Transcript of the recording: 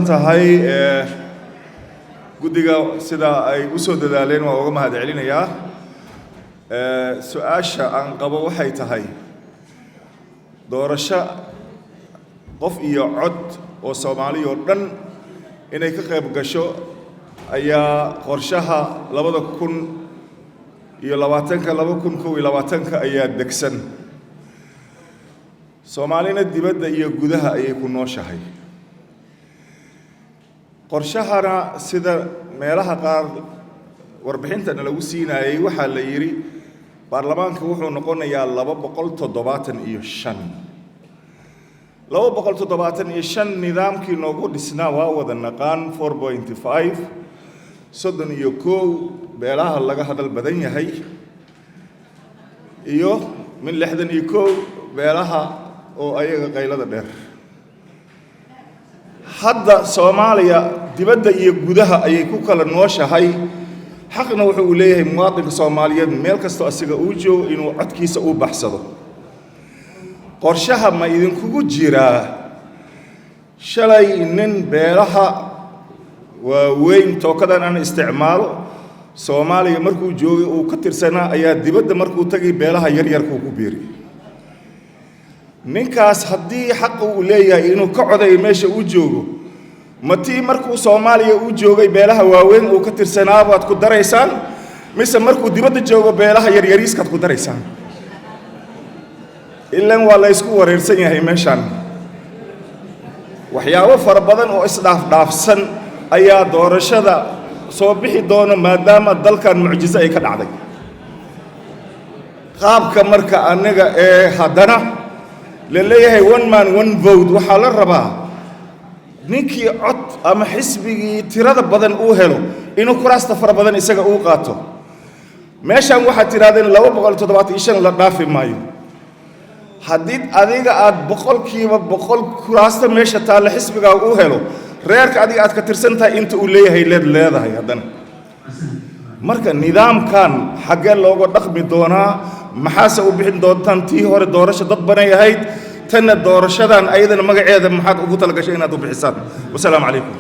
tahay guddiga sida ay u soo dadaaleen waa uga mahadcelinayaa su'aasha aan qabo waxay tahay doorasho qof iyo cod oo Soomaali oo dhan inay ka qayb gasho ayaa qorshaha 2020 ayaa degsan Soomaalina dibadda iyo gudaha ayay ku nooshahay qorshahana sida meelaha qaar warbixintana lagu siinayay waxa la yiri baarlamaanka wuxuu noqonayaa 275 nidaamkii noogu dhisnaa waa wada naqaan 4.5 soddon iyo kow beelaha laga hadal badan yahay iyo min 61 beelaha oo ayaga qaylada dheer hadda Soomaaliya dibadda iyo gudaha ayay ku kala nooshahay xaqna wuxuu leeyahay muwaadinka Soomaaliyeed meel kasto asiga uu joogo inuu codkiisa u baxsado qorshaha ma idinkugu jiraa shalay nin beelaha waaweyn tookadan aan isticmaalo Soomaaliya markuu joogay uu ka tirsanaa ayaa dibadda markuu tagay beelaha yaryarka ku biiri ninkaas haddii xaq uu leeyahay inuu ka codeeyo meesha uu joogo matii markuu Soomaaliya uu joogay beelaha waaweyn uu ka tirsanaa baad ku dareysaan mise markuu dibadda joogo beelaha yaryariiskaad ku dareysaan ilaan waa la isku wareersan yahay meeshan waxyaabo fara badan oo isdhaafsan ayaa doorashada soo bixi doona maadaama dalkan mucjiso ay ka dhacday qaabka marka anaga haddana la leeyahay one man one vote waxa la rabaa ninkii cod ama xisbigii tirada badan uu helo inuu kuraasta fara badan isaga uu qaato meeshan waxa tiraadeen 275 la dhaafi maayo haddii adiga aad 100% kuraasta meesha taala xisbiga uu helo reerka adiga aad ka tirsantahay inta uu leeyahay leedahay haddana marka nidaamkan xagee looga dhaqmi doonaa maxaase u bixin doontaan tii hore doorasho dad banay ahayd tan doorashadan ayadana magaceeda maxaad ugu talagashay inaad u bixisaan wassalaamu calaykum